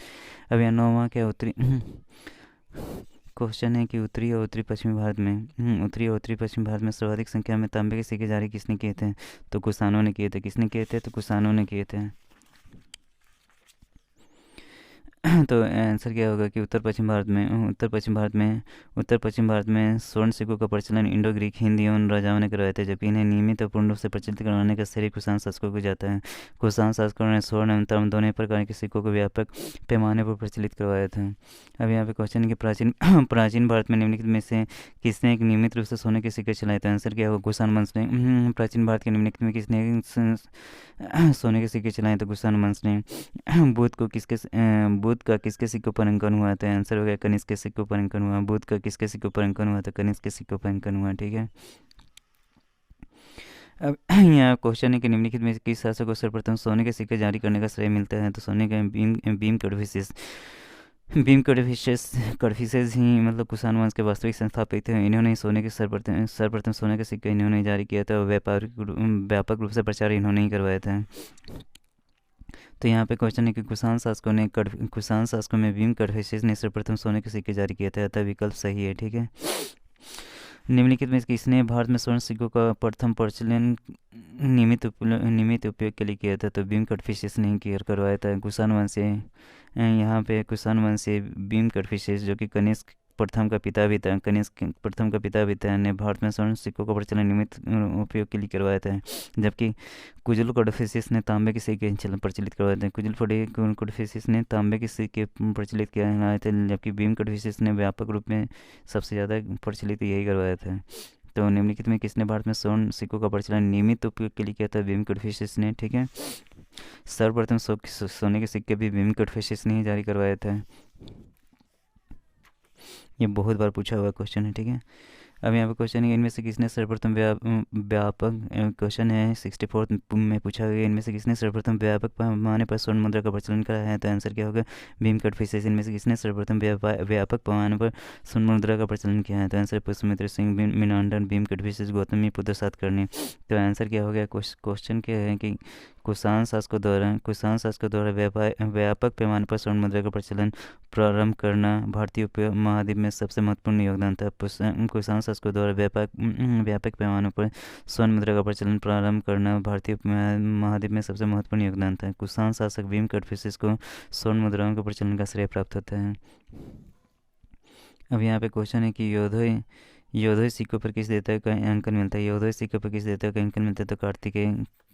अब यहाँ 9वां क्या? उत्तरी क्वेश्चन है कि उत्तरी और उत्तरी पश्चिमी भारत में सर्वाधिक संख्या में तांबे के सिक्के जारी किसने किए थे? तो कुषाणों ने किए थे। किसने किए थे? तो कुषाणों ने किए थे। तो आंसर क्या होगा कि उत्तर पश्चिम भारत में स्वर्ण सिक्कों का प्रचलन इंडो ग्रीक हिंदी एवं राजाओं ने करवाए थे, जबकि इन्हें नियमित और पूर्ण रूप से प्रचलित करवाने का श्रेय कुषाण शासकों को जाता है। कुषाण शासकों ने स्वर्ण एवं ताम्र दोनों प्रकार के सिक्कों को व्यापक पैमाने पर प्रचलित करवाया था। अब यहाँ पे क्वेश्चन है कि प्राचीन भारत में निम्नलिखित में से किसने एक नियमित रूप से सोने के सिक्के चलाए? तो आंसर क्या होगा? कुषाण वंश ने। प्राचीन भारत के निम्नलिखित में किसने सोने के सिक्के चलाए? तो कुषाण वंश ने। बुध का किसके सिक्कों पर अंकन हुआ? तो आंसर हो गया कनिष्क के सिक्कों पर अंकन हुआ। बुध का किसके सिक्कों पर अंकन हुआ? तो कनिष्क के सिक्कों पर अंकन हुआ। ठीक है। अब यहाँ क्वेश्चन है कि निम्नलिखित में किस शासक को सर्वप्रथम सोने के सिक्के जारी करने का श्रेय मिलता है? तो सोने का भीम कड़फिसेस ही मतलब कुषाण वंश के वास्तविक संस्थापक थे। इन्होंने सोने के सर्वप्रथम सोने के सिक्के इन्होंने जारी किया था और व्यापक रूप से प्रचार इन्होंने ही करवाया था। तो यहाँ पे क्वेश्चन है कि कुषाण शासकों में भीम कड़फिसेस ने सर्वप्रथम सोने के सिक्के जारी किया था, अतः विकल्प सही है। ठीक है। निम्नलिखित में किसने भारत में स्वर्ण सिक्कों का प्रथम प्रचलन नियमित उपयोग के लिए किया था? तो भीम कड़फिसेस ने करवाया था। कुषाण वंश से यहाँ पे कुषाण वंश से भीम कड़फिसेस जो कि कनिष्क प्रथम का पिता भी था, कनिष्क प्रथम का पिता भी था, ने भारत में स्वर्ण सिक्कों का प्रचलन नियमित उपयोग के लिए करवाया था। जबकि कुजुल कोडफिसिस ने तांबे के सिक्के प्रचलित करवाए थे। कुजुल कोडफिसिस ने तांबे के सिक्के प्रचलित किए थे, जबकि भीम कोडफिसिस ने व्यापक रूप में सबसे ज़्यादा प्रचलित यही करवाया था। तो निम्नलिखित में किसने भारत में स्वर्ण सिक्कों का प्रचलन नियमित उपयोग के लिए किया था? भीम कोडफिसिस ने। ठीक है, सर्वप्रथम सोने के सिक्के भी भीम कोडफिसिस ने ही जारी करवाया था। ये बहुत बार पूछा हुआ क्वेश्चन है। ठीक है, अब यहाँ पे क्वेश्चन है इनमें से किसने सर्वप्रथम व्यापक क्वेश्चन है 64 में पूछा गया, इनमें से किसने सर्वप्रथम व्यापक पैमाने पर स्वर्ण मुद्रा का प्रचलन करा है? तो आंसर क्या होगा? भीम कोडफिसिस। इनमें से किसने सर्वप्रथम व्यापक पैमाने पर स्वर्ण मुद्रा का प्रचलन किया है? तो आंसर पुष्यमित्र सिंह, मीनांडन, भीम कोडफिसिस, गौतमीपुत्र सातकर्णी। तो आंसर क्या हो गया? क्वेश्चन क्या है कि कुषाण शासकों द्वारा व्यापक पैमाने पर स्वर्ण मुद्रा का प्रचलन प्रारंभ करना भारतीय उपमहाद्वीप में सबसे महत्वपूर्ण योगदान था। कुषाण शासकों द्वारा व्यापक पैमाने पर स्वर्ण मुद्रा का प्रचलन प्रारंभ करना भारतीय उपमहाद्वीप में सबसे महत्वपूर्ण योगदान था। कुषाण शासक भीम कोडफिसिस को स्वर्ण मुद्राओं के प्रचलन का श्रेय प्राप्त होता है। अब यहाँ पे क्वेश्चन है कि योधोई सिक्कों पर किस देवता का अंकन मिलता है? योधोई सिक्कों पर किस देवता का अंकन मिलता है? तो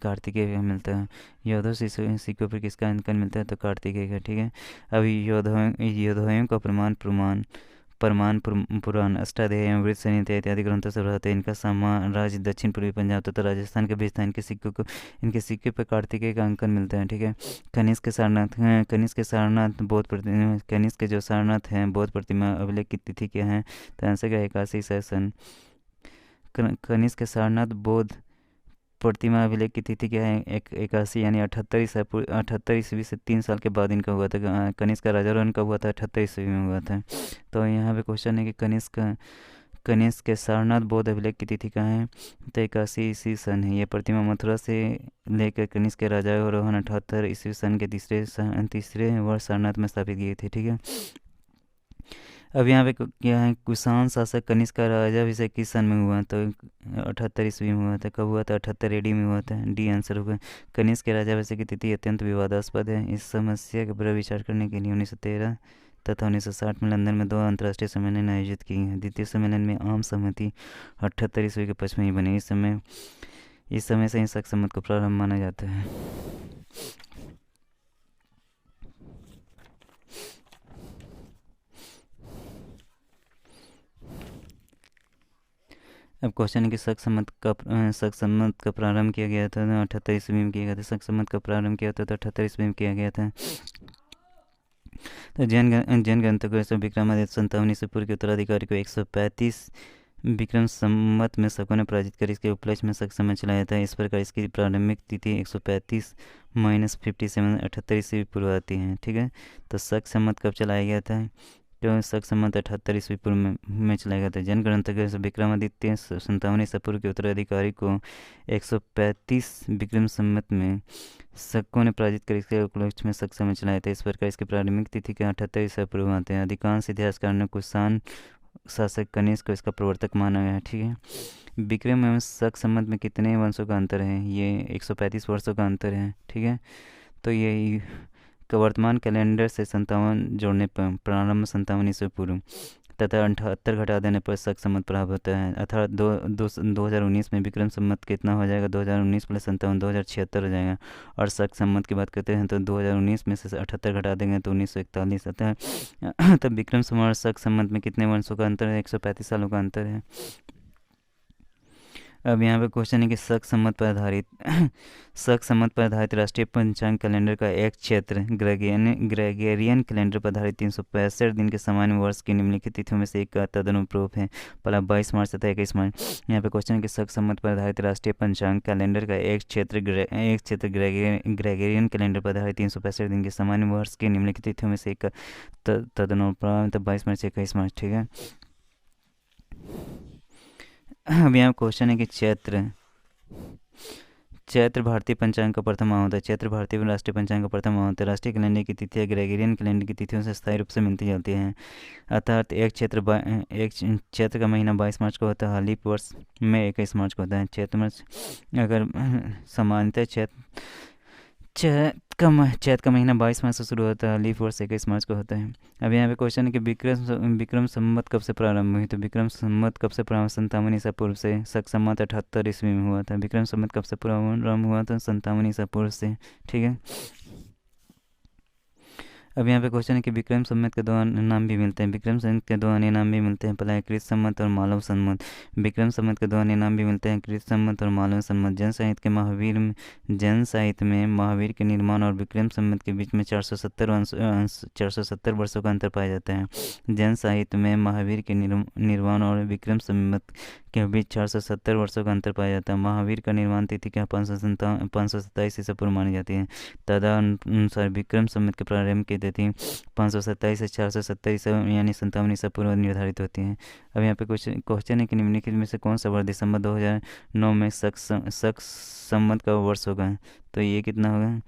कार्तिकेय मिलता है। योधोई सिक्कों पर किसका अंकन मिलता है? तो कार्तिकेय का। ठीक है, अब योधोइयों का प्रमाण पुराण, अष्टाध्यायी, अमृत संहिता इत्यादि ग्रंथों से रहते हैं। इनका साम्राज्य दक्षिण पूर्वी पंजाब तथा राजस्थान के बीच था। इनके सिक्के पर कार्तिकेय का अंकन मिलता है। ठीक है, कनिष्क के जो सारनाथ हैं बौद्ध प्रतिमा अभिलेख की तिथि क्या है? तो आंसर क्या? 81 सन। कनिष्क के सारनाथ बौद्ध प्रतिमा अभिलेख की तिथि क्या है? 81 यानी 78 ईस्वी से 3 साल के बाद इनका हुआ था। कनिष्क का राजारोहण कब हुआ था? 78 ईस्वी में हुआ था। तो यहाँ पे क्वेश्चन है कि कनिष्क के सारनाथ बौद्ध अभिलेख की तिथि कहाँ है? तो 81 ईस्वी सन है। ये प्रतिमा मथुरा से लेकर कनिष्क के राजारोहण 78 ईस्वी सन के तीसरे वर्ष सारनाथ में स्थापित किए थे। ठीक है, अब यहाँ पे क्या है? कुषाण शासक कनिष्क का राजाभिषेक किस सन में हुआ? तो 78 ईस्वी में हुआ था। कब हुआ था? 78 AD में हुआ था। डी आंसर होगा। कनिष्क के राजाभिषेक की तिथि अत्यंत विवादास्पद है। इस समस्या पर विचार करने के लिए 1913 तथा 1960 में लंदन में 2 अंतर्राष्ट्रीय सम्मेलन आयोजित किए हैं। द्वितीय सम्मेलन में आम सहमति 78 ईस्वी के पक्ष में ही बनी। इस समय से ही शक सम्मत को प्रारंभ माना जाता है। अब क्वेश्चन है कि शक सम्मत का प्रारंभ किया गया था 78 ईस्वी में किया गया था। शक सम्मत का प्रारंभ किया था तो 78 ईस्वी में किया गया था। तो जैन ग्रंथों को विक्रमादित्य 57 ईस्वी पूर्व के उत्तराधिकारी को 135 विक्रम संवत में शकों ने पराजित कर इसके उपलक्ष्य में शक सम्मत चलाया था। इस प्रकार इसकी प्रारंभिक तिथि 135 - 57 78 ईस्वी पूर्व आती है। ठीक है, तो शक सम्मत कब चलाया गया था? तो शक सम्मत 78 ईस्वी पूर्व में चलाया गया था। जैन ग्रंथों के विक्रमादित्य 57 ईस्वी पूर्व के उत्तराधिकारी को 135 विक्रम संवत में शकों ने पराजित कर इसके उपलक्ष्य में शक सम्मत चलाया था। इस प्रकार इसकी प्रारंभिक तिथि के 78 ईस्वी पूर्व आते हैं। अधिकांश इतिहासकारों ने कुषाण शासक कनिष्क को इसका प्रवर्तक माना गया है। ठीक है, विक्रम एवं शक संवत में कितने वर्षों का अंतर है? ये 135 वर्षों का अंतर है। ठीक है, तो ये वर्तमान कैलेंडर से 57 जोड़ने पर प्रारंभ 57 ईस्वी पूर्व तथा 78 घटा देने पर शक संवत प्राप्त होता है। अर्थात 2019 में विक्रम संवत कितना हो जाएगा? 2019 + 57 2076 हो जाएगा। और शक संवत की बात करते हैं तो 2019 में से 78 घटा देंगे तो 1941। अतः तब विक्रम संवत और शक संवत में कितने वर्षों का अंतर है? 135 सालों का अंतर है। अब यहाँ पे क्वेश्चन है कि शक संवत पर आधारित राष्ट्रीय पंचांग कैलेंडर का एक क्षेत्र ग्रेगोरियन कैलेंडर पर आधारित 365 दिन के सामान्य वर्ष की निम्नलिखित तिथियों में से एक का तदनुरूप है। पहला 22 मार्च तथा 21 मार्च। यहाँ पे क्वेश्चन है कि शक संवत पर आधारित राष्ट्रीय पंचांग कैलेंडर का एक क्षेत्र ग्रेगोरियन कैलेंडर पर आधारित 365 दिन के सामान्य वर्ष की निम्नलिखित तिथियों में से एक का तदनुरूप 22 मार्च 21 मार्च। ठीक है, अब यहाँ क्वेश्चन है कि चैत्र भारतीय पंचांग का प्रथम माह होता है। चैत्र भारतीय राष्ट्रीय पंचांग का प्रथम माह होता है। राष्ट्रीय कैलेंडर की तिथियां ग्रेगोरियन कैलेंडर की तिथियों से स्थायी रूप से मिलती जुलती हैं। अर्थात एक चैत्र का महीना 22 मार्च को होता है। लीप वर्ष में 21 मार्च को होता है। चैत्र मार्च अगर सामान्यतः चैत का महीना 22 मार्च से शुरू होता है, लीप वर्ष 21 मार्च को होता है। अब यहाँ पे क्वेश्चन है कि विक्रम संवत कब से प्रारंभ हुई, तो विक्रम संवत कब से प्रारंभ 57 ईसा पूर्व से, शक संवत 78 ईस्वी में हुआ था। विक्रम संवत कब से प्रारंभ हुआ था, 57 ईसा पूर्व से, ठीक है। अब यहाँ पे क्वेश्चन है कि विक्रम संवत के दो अन्य नाम भी मिलते हैं, विक्रम संवत के दो अन्य नाम भी मिलते हैं, पहला है कृत संवत और मालव संवत। विक्रम संवत के दो अन्य नाम भी मिलते हैं, कृत संवत और मालव संवत। जैन साहित्य में महावीर के निर्माण और विक्रम संवत के बीच में 470 वर्षों का अंतर पाया जाता है। जैन साहित्य में महावीर के निर्माण और विक्रम संवत के बीच 470 वर्षों का अंतर पाया जाता है। महावीर का निर्माण तिथि क्या 527 ईसा पूर्व मानी जाती है। तदनुसार विक्रम संवत के प्रारंभ की तिथि 527 से 470 ईसा यानी 57 ईसा पूर्व निर्धारित होती है। अब यहाँ पे कुछ क्वेश्चन है कि निम्नलिखित में से कौन सा वर्ष दिसंबर 2009 में शक संवत का वर्ष होगा, तो ये कितना होगा।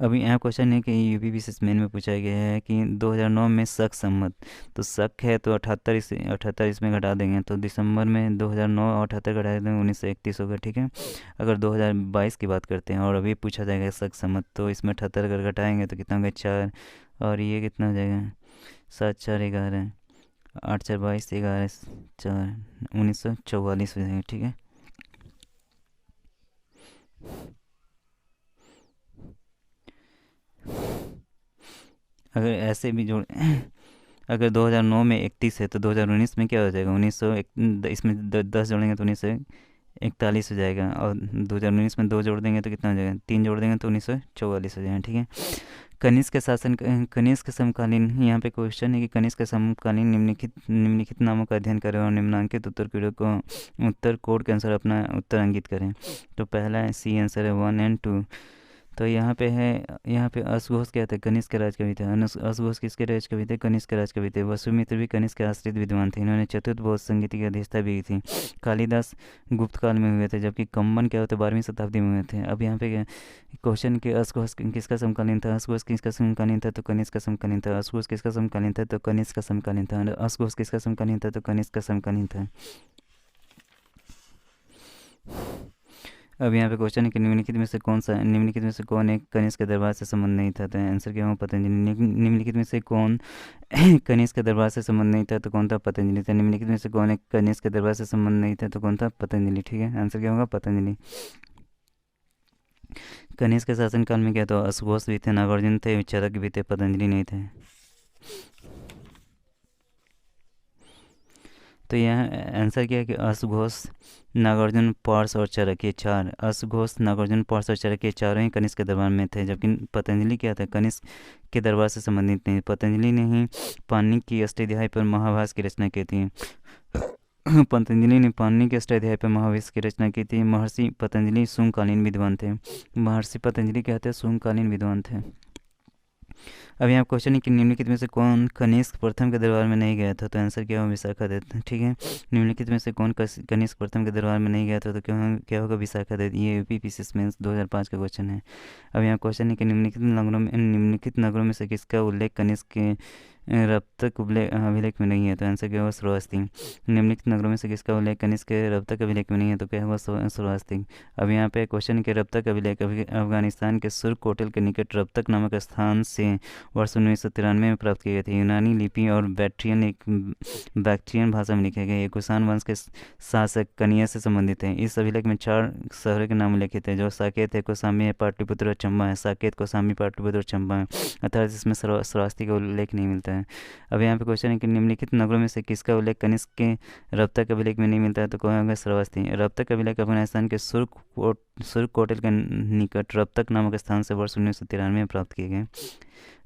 अभी यहाँ क्वेश्चन है कि यूपीपीसीएस मेन में पूछा गया है कि 2009 में शक संवत, तो शक है तो 78 इसमें घटा देंगे, तो दिसंबर में 2009 और 78 घटा देंगे 1931 होगा, ठीक है। अगर 2022 की बात करते हैं और अभी पूछा जाएगा शक संवत, तो इसमें 78 अगर घटाएंगे तो कितना होगा 4, और ये कितना हो जाएगा 7 4 11, 8 4 22, 11 4 1944 हो जाएगा, ठीक है। अगर ऐसे भी जोड़ अगर 2009 में 31 है तो 2019 में क्या हो जाएगा 1900, इसमें 10 जोड़ेंगे तो 1941 हो जाएगा, और 2019 में 2 जोड़ देंगे तो कितना हो जाएगा 3 जोड़ देंगे तो 1944 हो जाएगा, ठीक है। कनिष्क समकालीन, यहाँ पे क्वेश्चन है कि कनिष्क के समकालीन निम्नलिखित नामों का अध्ययन करें और निम्नांकित उत्तर कोड के अनुसार अपना उत्तर अंकित करें। तो पहला है सी आंसर है 1 और 2। तो यहाँ पे अश्वघोष क्या थे, कनिष्क के राज कवि थे। अश्वघोष किसके राज कवि थे, कनिष्क के राज कवि थे। वसुमित्र भी कनिष्क के आश्रित विद्वान थे। इन्होंने चतुर्थ बौद्ध संगीत की अध्यक्षता भी की थी। कालिदास गुप्त काल में हुए थे, जबकि कंबन क्या होते 12वीं शताब्दी में हुए थे। अब यहाँ पे क्वेश्चन के अश्वघोष किसका समकालीन था, अश्वघोष किसका समकालीन था, तो कनिष्क का समकालीन था। अश्वघोष किसका समकालीन था, तो कनिष्क का समकालीन था। अश्वघोष किसका समकालीन था, तो कनिष्क का समकालीन था। अब यहाँ पे क्वेश्चन है कि निम्नलिखित में से कौन एक कनिष्क के दरबार से संबंध नहीं था, तो आंसर क्या होगा पतंजलि। निम्नलिखित में से कौन कनिष्क के दरबार से संबंध नहीं था, तो कौन था पतंजलि था। निम्नलिखित में से कौन एक कनिष्क के दरबार से संबंध नहीं था, तो कौन था पतंजलि, ठीक है। आंसर क्या होगा पतंजलि। कनिष्क के शासनकाल में क्या था, अश्वघोष भी थे, नागार्जुन थे, चरक भी थे, पतंजलि नहीं थे। तो यहाँ आंसर क्या है कि अश्वघोष, नागार्जुन, पार्स और चरक, ये चार, अश्वघोष, नागार्जुन, पार्स और चरक, ये चारों ही कनिष्क के दरबार में थे। जबकि पतंजलि क्या था, कनिष्क के दरबार से संबंधित नहीं। पतंजलि ने ही पाणिनि की अष्टाध्यायी पर महाभाष्य की रचना की थी। पतंजलि ने पाणिनि के अष्टाध्यायी पर महाभाष्य की रचना की थी। महर्षि पतंजलि शुंगकालीन विद्वान थे। महर्षि पतंजलि क्या थे, शुंगकालीन विद्वान थे। अब यहाँ क्वेश्चन है कि निम्नलिखित में से कौन कनिष्क प्रथम के दरबार में नहीं गया था, तो आंसर क्या होगा विशाखादत्त, ठीक है। निम्नलिखित में से कौन कनिष्क प्रथम के दरबार में नहीं गया था, तो क्या होगा विशाखादत्त। ये यूपीपीसीएस मेंस 2005 का क्वेश्चन है। अब यहाँ क्वेश्चन है कि निम्नलिखित नगरों में से किसका उल्लेख कनिष्क के रब अभिलेख में नहीं है, तो आंसर क्या होगा श्रावस्ती। निम्नलिखित नगरों में से किसका उल्लेख कनिष्क के रब अभिलेख में नहीं है, तो क्या होगा श्रावस्ती। अब यहाँ पे क्वेश्चन के रब अभिलेख अफगानिस्तान के सुरकोटल के निकट रब नामक स्थान से वर्ष 1993 में प्राप्त किए गए थे। यूनानी लिपि और बैक्ट्रियन भाषा में लिखे गए। कुषाण वंश के शासक कनिया से संबंधित है। इस अभिलेख में 4 शहरों के नाम उल्लेखित है, जो साकेत है, कौशाम्बी है, पाटलिपुत्र और चंबा है। साकेत, कौशाम्बी, पाटलिपुत्र और चंबा है, अर्थात इसमें श्रावस्ती का उल्लेख नहीं मिलता है। अब यहाँ पे क्वेश्चन है कि निम्नलिखित नगरों में से किसका उल्लेख कनिष्क के रब अभिलेख में नहीं मिलता है, तो कौन होगा श्रावस्ती। रब अभिलेख अफगानिस्तान के सुरकोटल के निकट रब नामक स्थान से वर्ष 1993 में प्राप्त किए गए।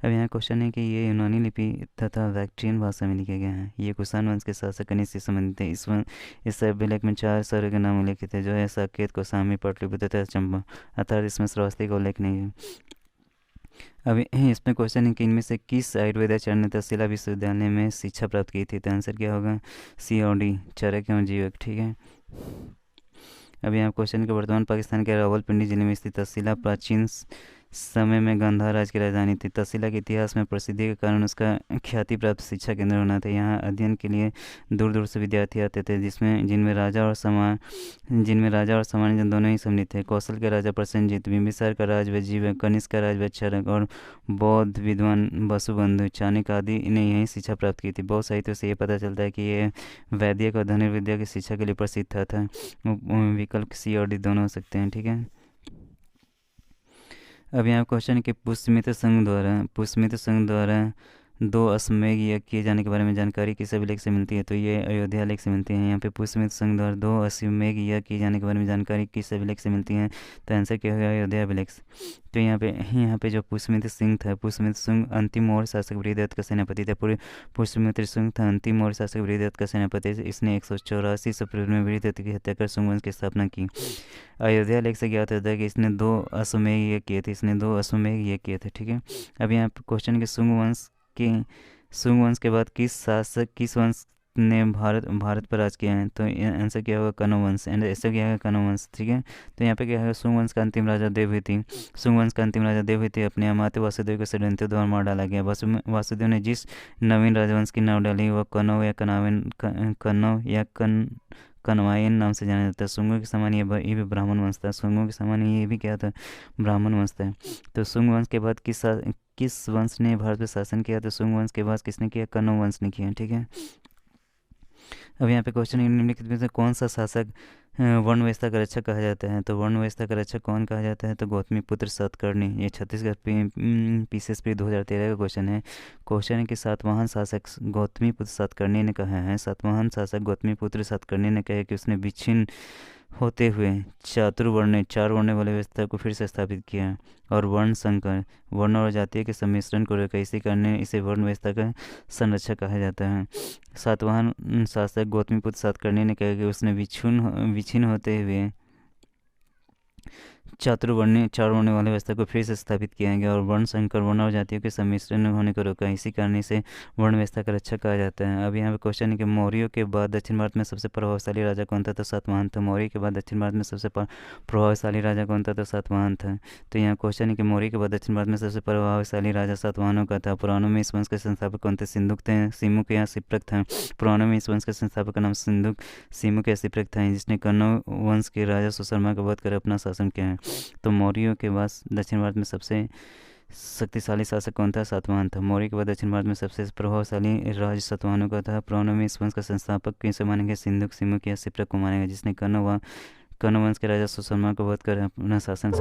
अब यहाँ क्वेश्चन है कि ये यूनानी लिपि तथा बैक्ट्रियन भाषा में लिखे गए हैं। ये कुषाण वंश के शासक कनिष्क से संबंधित है। इस अभिलेख में 4 शहरों के नाम उल्लेखित है, जो है साकेत, कौशाम्बी, पाटलिपुत्र तथा चंबा, अर्थात इसमें श्रावस्ती का उल्लेख नहीं है। अब इसमें क्वेश्चन है कि इनमें से किस आयुर्वेदाचार्य ने तक्षशिला विश्वविद्यालय में शिक्षा प्राप्त की थी, तो आंसर क्या होगा सी और डी, चरक एवं जीवक, ठीक है। अब यहाँ क्वेश्चन के वर्तमान पाकिस्तान के रावलपिंडी जिले में स्थित तक्षशिला प्राचीन समय में गांधार राज्य की राजधानी थी। तक्षशिला के इतिहास में प्रसिद्धि के कारण उसका ख्याति प्राप्त शिक्षा केंद्र होना था। यहाँ अध्ययन के लिए दूर दूर से विद्यार्थी आते थे, जिनमें राजा और सामान्य जन दोनों ही सम्मिलित थे। कौशल के राजा प्रसेनजीत, बिंबिसार का राज वजीव, कनिष्क का राज वत्सरक और बौद्ध विद्वान वसुबंधु, चाणक्य आदि ने यही शिक्षा प्राप्त की थी। बौद्ध साहित्य से ये पता चलता है कि ये वैदिक और धनुर्विद्या की शिक्षा के लिए प्रसिद्ध था। विकल्प सी और डी दोनों हो सकते हैं। ठीक है, अब यहाँ क्वेश्चन है कि पुष्यमित्र संघ द्वारा दो अश्वमेध यज्ञ किए जाने के बारे में जानकारी किस अभिलेख से मिलती है? तो ये अयोध्या लेख से मिलती है। यहाँ पे पुष्यमित्र संघ द्वारा दो अश्वमेध यज्ञ किए जाने के बारे में जानकारी किस अभिलेख से मिलती है? तो आंसर क्या होगा? अयोध्या अभिलेख। तो यहाँ पे जो पुष्यमित्र सिंह था, पुष्यमित्र सिंह अंतिम मौर्य शासक बृहदत्त का सेनापति था। पुष्यमित्र सिंह था अंतिम मौर्य शासक बृहदत्त का सेनापति। इसने 184 ईसा पूर्व में बृहदत्त की हत्या कर शुंग वंश की स्थापना की। अयोध्या लेख से ज्ञात होता है कि इसने दो अश्वमेध यज्ञ किए थे। ठीक है, अब यहाँ पे क्वेश्चन के शुंग वंश के बाद किस वंश ने भारत पर राज किया है? तो आंसर क्या होगा? कनौ वंश। एंड ऐसा क्या है? कनौ वंश। ठीक है, तो यहाँ पे क्या है? शुंग वंश का अंतिम राजा देवहूति अपने अमात्य वासुदेव को षड्यंत्र द्वारा मार डाला गया। वासुदेव ने जिस नवीन राजवंश की नाव डाली वह कनवायन नाम से जाना जाता है। शुंगों के समान ये भी ब्राह्मण वंश था। शुंगों के समान ये भी क्या था? ब्राह्मण वंश था। तो शुंग वंश के बाद किस वंश ने भारत पर शासन किया? तो शुंग वंश के बाद किसने किया? कनौ वंश ने किया। ठीक है, अब यहाँ पे क्वेश्चन निम्नलिखित में से कौन सा शासक वर्ण व्यवस्था का रक्षक कहा जाता है? तो वर्ण व्यवस्था का रक्षक कौन कहा जाता है? तो गौतमीपुत्र सातकर्णी। ये छत्तीसगढ़ पीसीएस प्री 2013 का क्वेश्चन है। क्वेश्चन है कि सातवाहन शासक गौतमीपुत्र सातकर्णी ने कहा है, कि उसने विच्छिन्न होते हुए चार वर्ण वाली व्यवस्था को फिर से स्थापित किया और वर्ण संकर, वर्ण और जातीय के सम्मिश्रण को रोका। इसी कारण इसे वर्ण व्यवस्था का संरक्षक कहा जाता है। सातवाहन शासक गौतमीपुत्र सातकर्णी ने कहा कि उसने विच्छिन्न होते हुए चार वर्ण वाली व्यवस्था को फिर से स्थापित किया गया और वर्ण संकर, वर्ण और जातियों के सम्मिश्रण होने को रोका। इसी कारण इसे वर्ण व्यवस्था का रक्षक कहा जाता है। अब यहाँ पे क्वेश्चन है कि मौर्यों के बाद दक्षिण भारत में सबसे प्रभावशाली राजा कौन था? तो सातवाहन था। मौर्य के बाद दक्षिण भारत में सबसे प्रभावशाली राजा कौन था? तो सातवाहन था। तो यहाँ क्वेश्चन है कि मौर्य के बाद दक्षिण भारत में सबसे प्रभावशाली राजा सातवाहनों का था। पुराणों में इस वंश के संस्थापक कौन थे? सिमुक या सिप्रक था। पुराणों में इस वंश के संस्थापक का नाम सिमुक या सिप्रक था, जिसने कन्नौ वंश के राजा सुशर्मा का वध कर अपना शासन किया है। तो मौर्यों के बाद दक्षिण भारत में सबसे शक्तिशाली शासक कौन था? सातवाहन था। मौर्य के बाद दक्षिण भारत में सबसे प्रभावशाली राज्य सातवाहनों का था। पुराणों में इस वंश का संस्थापक कैसे मानेंगे? सिमुक या सिप्रक को मानेगा, जिसने कन्नौ वंश के राजा सुशर्मा को वध कर अपना शासन